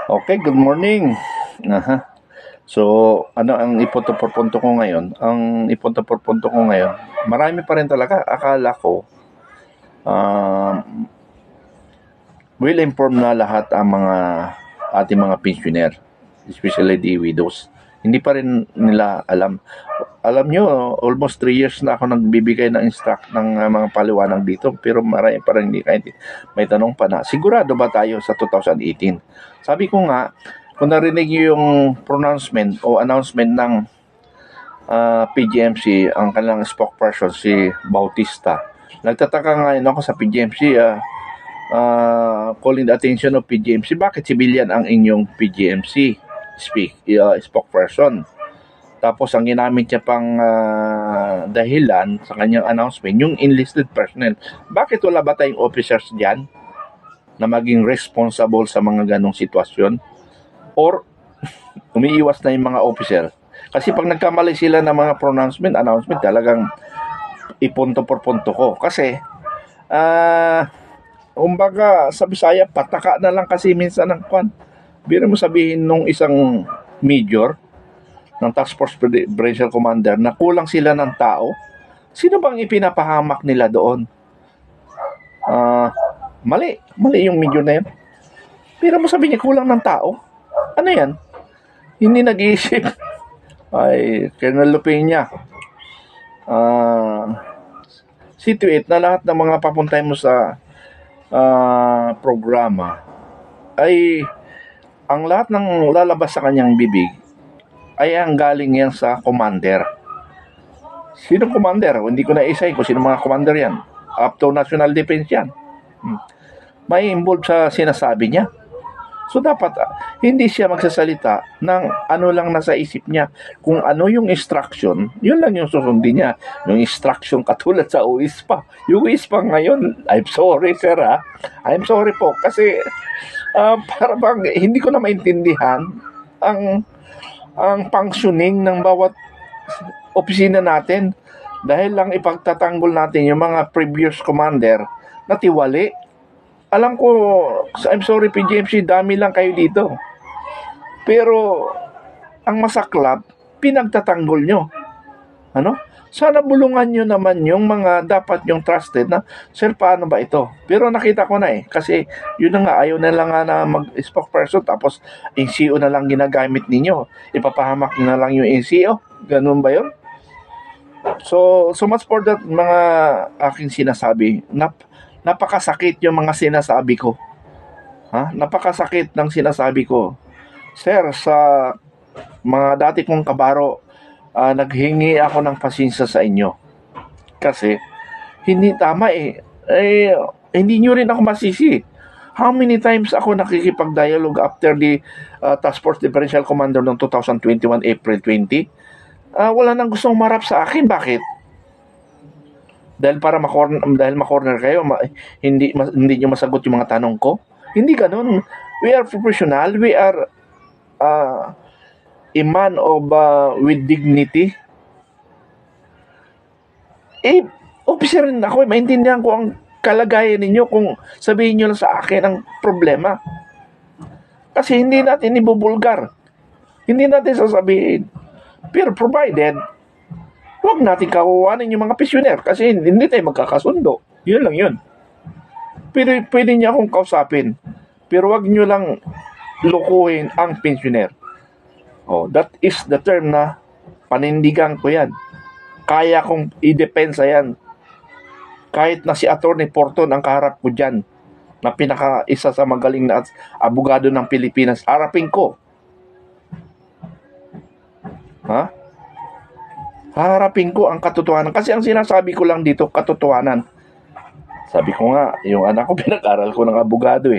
Okay, good morning. Aha. So, ano ang ipunto-punto ko ngayon? Ang ipunto-punto ko ngayon, marami pa rin talaga. Akala ko, uh, well-informed na lahat ang mga ating mga pensioner, especially the widows. Hindi pa rin nila alam. Alam nyo, almost 3 years na ako nagbibigay ng instruct ng mga paliwanag dito, pero marami pa rin hindi kahit may tanong pa na, sigurado ba tayo sa 2018? Sabi ko nga, kung narinig nyo yung pronouncement o announcement ng PGMC, ang kanilang spokesperson, si Bautista, nagtataka ngayon ako sa PGMC, calling the attention of PGMC, bakit civilian ang inyong PGMC spokesperson? Tapos ang ginamit niya pang dahilan sa kanyang announcement, yung enlisted personnel. Bakit wala ba tayong officers dyan na maging responsible sa mga ganong sitwasyon? Or umiiwas na yung mga officer? Kasi pag nagkamali sila ng mga announcement, talagang ipunto por punto ko. Kasi, umbaga sa Bisaya, pataka na lang kasi minsan ng kwan. Biro mo sabihin nung isang major ng Task Force Provincial Commander na kulang sila ng tao, sino bang ipinapahamak nila doon? Mali yung major na yun. Pero mo sabihin niya kulang ng tao, ano yan? Hindi nag-iisip. Ay, Colonel Lupina, situate na lahat ng mga papuntay mo sa programa ay ang lahat ng lalabas sa kanyang bibig ay ang galing yan sa commander. Sino commander? Hindi ko na-isay kung sino mga commander yan. Up to National Defense yan. May involved sa sinasabi niya. So dapat hindi siya magsasalita ng ano lang nasa isip niya. Kung ano yung instruction, yun lang yung susundin niya. Yung instruction katulad sa UISPA. Yung UISPA ngayon, I'm sorry sir ha. I'm sorry po kasi para bang hindi ko na maintindihan ang functioning ng bawat opisina natin dahil lang ipagtatanggol natin yung mga previous commander na tiwali. Alam ko, I'm sorry PGMC, dami lang kayo dito. Pero, ang masaklap, pinagtatanggol nyo. Ano? Sana bulungan nyo naman yung mga dapat yung trusted na, sir, paano ba ito? Pero nakita ko na kasi yun na nga, ayaw na lang na mag-spokesperson, tapos NCO na lang ginagamit ninyo. Ipapahamak nyo na lang yung NCO. Ganun ba yun? So much for that mga aking sinasabi. Napakasakit yung mga sinasabi ko. Napakasakit ng sinasabi ko. Sir, sa mga dati kong kabaro, naghingi ako ng pasensya sa inyo. Kasi, hindi tama hindi nyo rin ako masisi. How many times ako nakikipag-dialogue after the Task Force Differential Commander noong 2021, April 20? Wala nang gustong marap sa akin. Bakit? Dahil ma-corner kayo, hindi nyo masagot yung mga tanong ko. Hindi ganun. We are professional. We are a man of with dignity. Officer rin ako. Maintindihan ko ang kalagayan ninyo kung sabihin nyo lang sa akin ang problema. Kasi hindi natin ibubulgar. Hindi natin sasabihin. Pero provided huwag natin kakuhanin yung mga pensioner kasi hindi tayo magkakasundo. Yun lang yun. Pero pwede niya akong kausapin. Pero huwag nyo lang lukuhin ang pensioner. That is the term na panindigan ko yan. Kaya kong i-depensa yan. Kahit na si Attorney Porton ang kaharap ko dyan, na isa sa magaling na abogado ng Pilipinas, harapin ko. Haharapin ko ang katotohanan. Kasi ang sinasabi ko lang dito, katotohanan. Sabi ko nga, yung anak ko pinag-aral ko ng abogado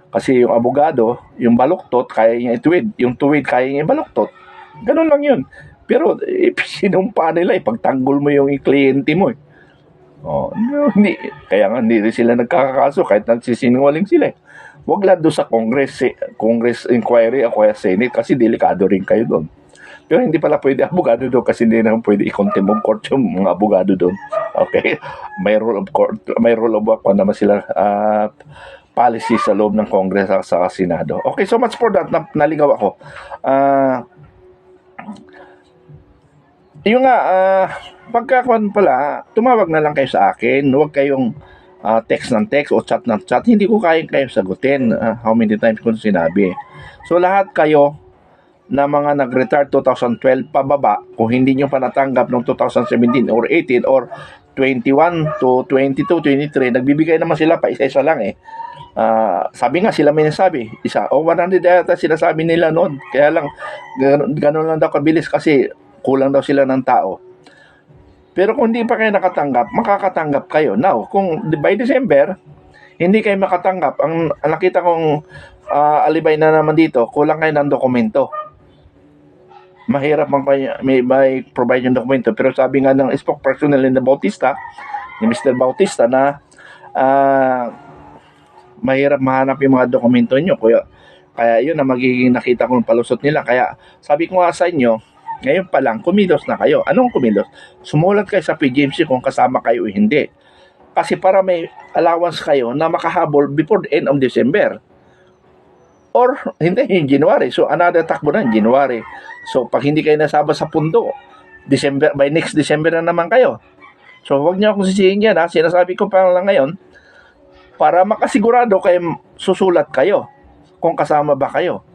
Kasi yung abogado, yung baluktot, kaya niya ituwid. Yung tuwid, kaya niya baluktot. Ganun lang yun. Pero, sinumpa nila, pagtanggol mo yung kliyente mo hindi. Kaya nga, hindi rin sila nagkakakaso kahit nagsisinungaling sila Huwag lang doon sa Congress inquiry o kaya Senate kasi delikado rin kayo doon. Pero hindi pala pwede abogado doon kasi hindi naman pwede i-contempt of court yung mga abogado doon. Okay? May rule of court, may rule of law naman sila policy sa loob ng Congress at sa Senado. Okay, so much for that. Naligaw ako. Yung nga, pagkakuan pala, tumawag na lang kayo sa akin. Huwag kayong text ng text o chat ng chat. Hindi ko kaya kayo sagutin. How many times ko sinabi. So lahat kayo na mga nag-retire 2012 pababa, kung hindi nyo pa natanggap noong 2017 or 18 or 21 to 22, 23, nagbibigay naman sila pa isa-isa lang eh. Sabi nga sila may nasabi, isa o 100 yata sinasabi nila noon. Kaya lang, ganun lang daw kabilis kasi kulang daw sila ng tao. Pero kung hindi pa kayo nakatanggap, makakatanggap kayo. Now, kung by December, hindi kayo makatanggap, ang nakita kong alibay na naman dito, kulang kayo ng dokumento. Mahirap may provide yung dokumento. Pero sabi nga ng spokesperson ni Bautista, ni Mr. Bautista, na mahirap mahanap yung mga dokumento nyo. Kaya yun na magiging nakita kong palusot nila. Kaya sabi ko nga sa inyo, ngayon pa lang, kumilos na kayo. Anong kumilos? Sumulat kayo sa PGMC kung kasama kayo o hindi. Kasi para may allowance kayo na makahabol before the end of December. Or, hindi, yung January. So, another takbo na, January. So, pag hindi kayo nasaba sa pundo, by next December na naman kayo. So, huwag niyo akong sisihin yan, ha. Sinasabi ko pa lang ngayon, para makasigurado kayo, susulat kayo kung kasama ba kayo.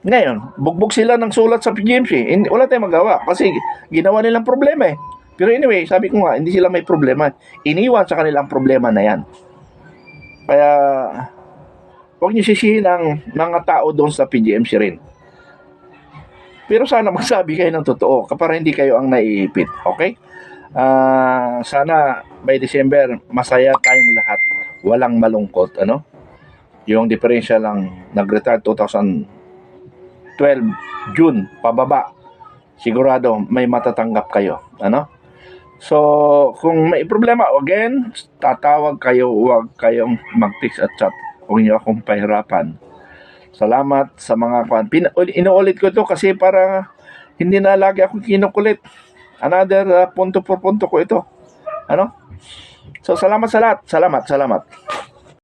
Ngayon, bugbog sila ng sulat sa PGMC. Wala tayong magawa kasi ginawa nilang problema eh. Pero anyway, sabi ko nga, hindi sila may problema. Iniwan sa kanilang problema na yan. Kaya, huwag niyo sisihin ang mga tao doon sa PGMC rin. Pero sana magsabi kayo ng totoo para hindi kayo ang naiipit. Okay? Sana by December, masaya tayong lahat. Walang malungkot. Ano? Yung diferensya lang, nag-retire 2012, June, pababa. Sigurado, may matatanggap kayo. Ano? So, kung may problema, again, tatawag kayo, huwag kayong mag-text at chat. Huwag niyo akong pahirapan. Salamat sa mga kwan. Inuulit ko ito kasi para hindi na lagi ako kinukulit. Another punto por punto ko ito. Ano? So, salamat sa lahat. Salamat.